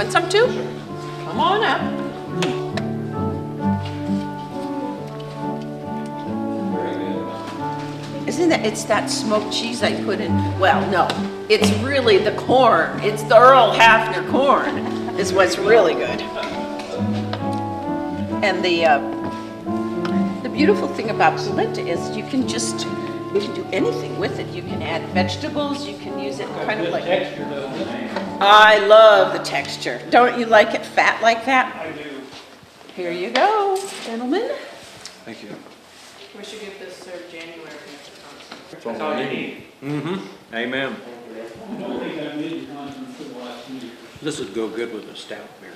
Want some too? Come on up. Isn't it? It's that smoked cheese I put in. Well, no, it's really the corn. It's the Earl Hafner corn is what's really good. And the beautiful thing about polenta is you can do anything with it. You can add vegetables. You can use it kind of like. Texture, doesn't it? I love the texture. Don't you like it fat like that? I do. Here you go, gentlemen. Thank you. We should get this served January. That's all you need. Mm-hmm. Amen. I don't think I made it on for the last year. This would go good with a stout beer.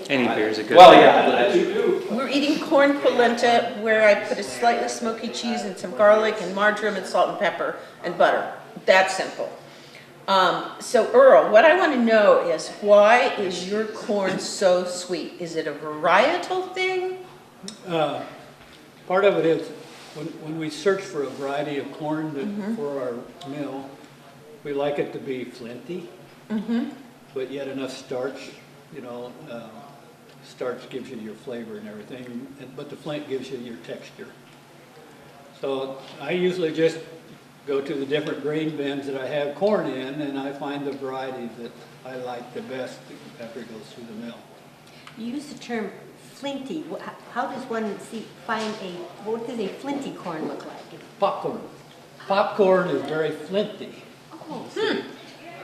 Any beer is a good. Well, yeah, I do. We're eating corn polenta where I put a slightly smoky cheese and some garlic and marjoram and salt and pepper and butter. That's simple. So Earl, what I want to know is why is your corn so sweet? Is it a varietal thing? Part of it is when we search for a variety of corn for our meal, we like it to be flinty, but yet enough starch. You know, starch gives you your flavor and everything, but the flint gives you your texture. So I usually just go to the different grain bins that I have corn in, and I find the variety that I like the best after it goes through the mill. You use the term flinty. How does one what does a flinty corn look like? Popcorn. Popcorn is very flinty. Oh,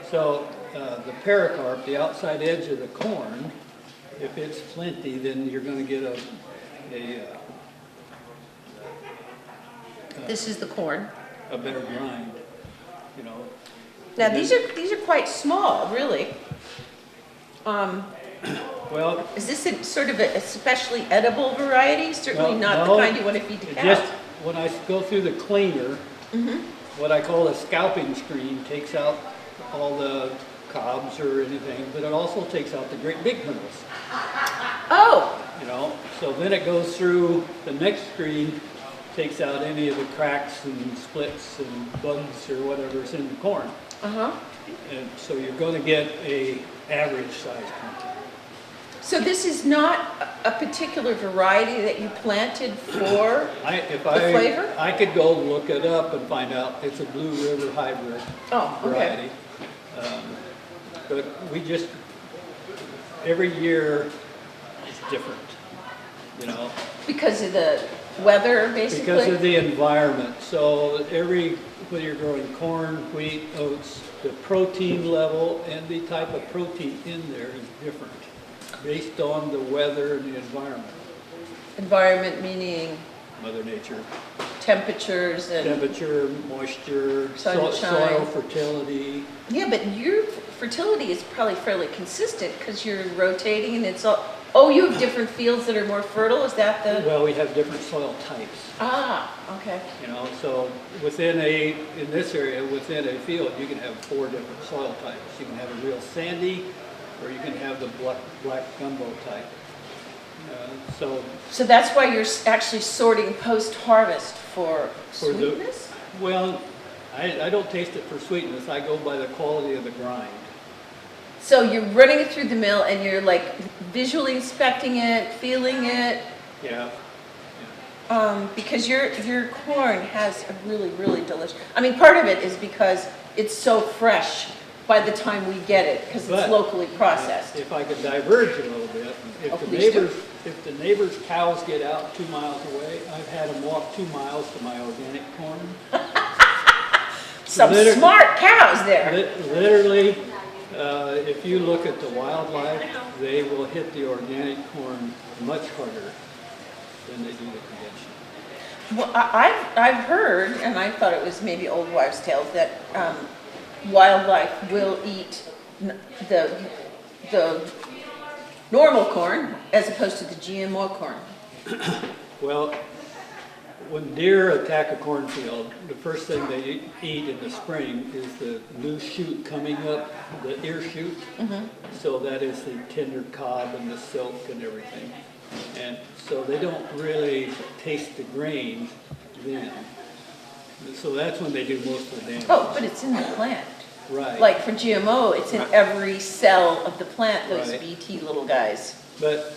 So the pericarp, the outside edge of the corn, if it's flinty, then you're going to get This is the corn. a better grind, you know. Now these are quite small, really. Well, Is this a sort of a especially edible variety? Certainly Well, not no, the kind you want to feed to it cows. just when I go through the cleaner, what I call a scalping screen takes out all the cobs or anything, but it also takes out the great big kernels. Oh, You know, so then it goes through the next screen, takes out any of the cracks and splits and bugs or whatever's in the corn. And so you're going to get a average size corn. so this is not a particular variety that you planted for If the flavor? I could go look it up and find out it's a Blue River hybrid Oh, okay. variety. But we just, every year is different, you know, Because of the weather, basically? because of the environment. So whether you're growing corn, wheat, oats, the protein level and the type of protein in there is different based on the weather and the environment. Environment meaning Mother Nature, temperatures and... temperature, moisture, Sunshine. soil fertility. Yeah, but your fertility is probably fairly consistent because you're rotating and it's all... Oh, you have different fields that are more fertile? Is that the... Well, we have different soil types. Ah, okay. You know, so in this area, within a field, you can have 4 different soil types. You can have a real sandy, or you can have the black gumbo type. So that's why you're actually sorting post-harvest for sweetness? Well, I don't taste it for sweetness. I go by the quality of the grind. So you're running it through the mill and you're like visually inspecting it, feeling it, Yeah. because your corn has a really, really delicious... I mean, part of it is because it's so fresh by the time we get it, because it's But, locally processed. If I could diverge a little bit, Oh, please do. if the neighbors' cows get out 2 miles away, I've had them walk 2 miles to my organic corn. Some smart cows there. Literally, if you look at the wildlife, they will hit the organic corn much harder than they do the conventional. Well, I've heard, and I thought it was maybe old wives' tales, that wildlife will eat the normal corn as opposed to the GMO corn. Well, when deer attack a cornfield, the first thing they eat in the spring is the new shoot coming up, the ear shoot. So that is the tender cob and the silk and everything. And so they don't really taste the grain then. So that's when they do most of the damage. Oh, but it's in the plant. Right. Like for GMO, it's in every cell of the plant, those Right. BT little guys. But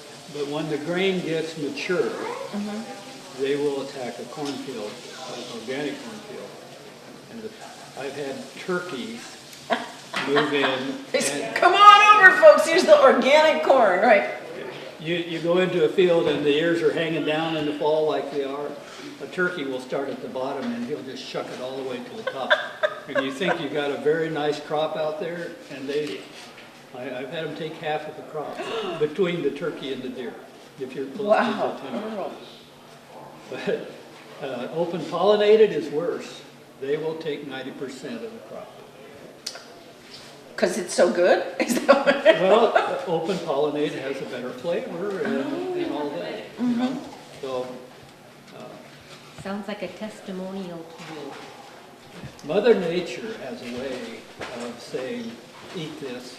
when the grain gets mature, Mm-hmm. they will attack a cornfield, an organic cornfield. And I've had turkeys move in, and Come on over, folks, here's the organic corn, right? you go into a field and the ears are hanging down in the fall like they are. A turkey will start at the bottom and he'll just shuck it all the way to the top. And you think you got a very nice crop out there, and I've had them take half of the crop between the turkey and the deer, if you're close Wow. to the timber. Earl. But open pollinated is worse. They will take 90% of the crop. Cause it's so good? Is that what it- Well, open pollinated has a better flavor and all that, you know? So Sounds like a testimonial to me. Mother Nature has a way of saying, eat this,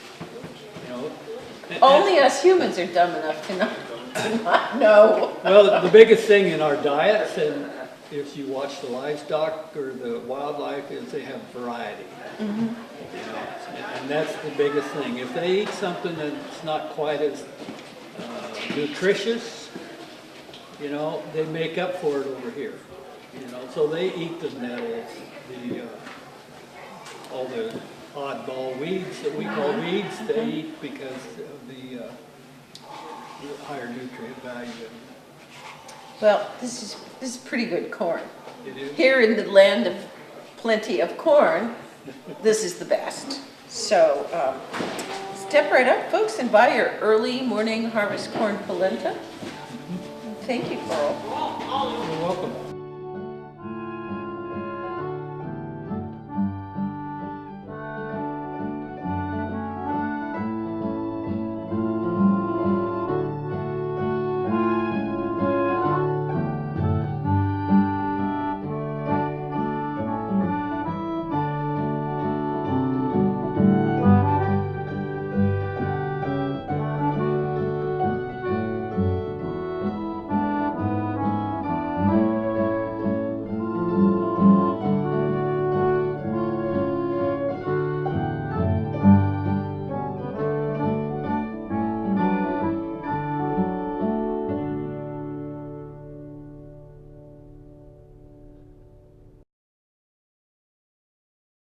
you know? Only us humans are dumb enough to not know. Well, the biggest thing in our diets, and if you watch the livestock or the wildlife, is they have variety. You know, and that's the biggest thing. If they eat something that's not quite as nutritious, you know, they make up for it over here. You know, so they eat the nettles, all the oddball weeds that we call weeds. They eat because of the higher nutrient value. Well, this is pretty good corn. It is. Here in the land of plenty of corn, this is the best. So step right up, folks, and buy your early morning harvest corn polenta. Thank you, Earl. You're welcome.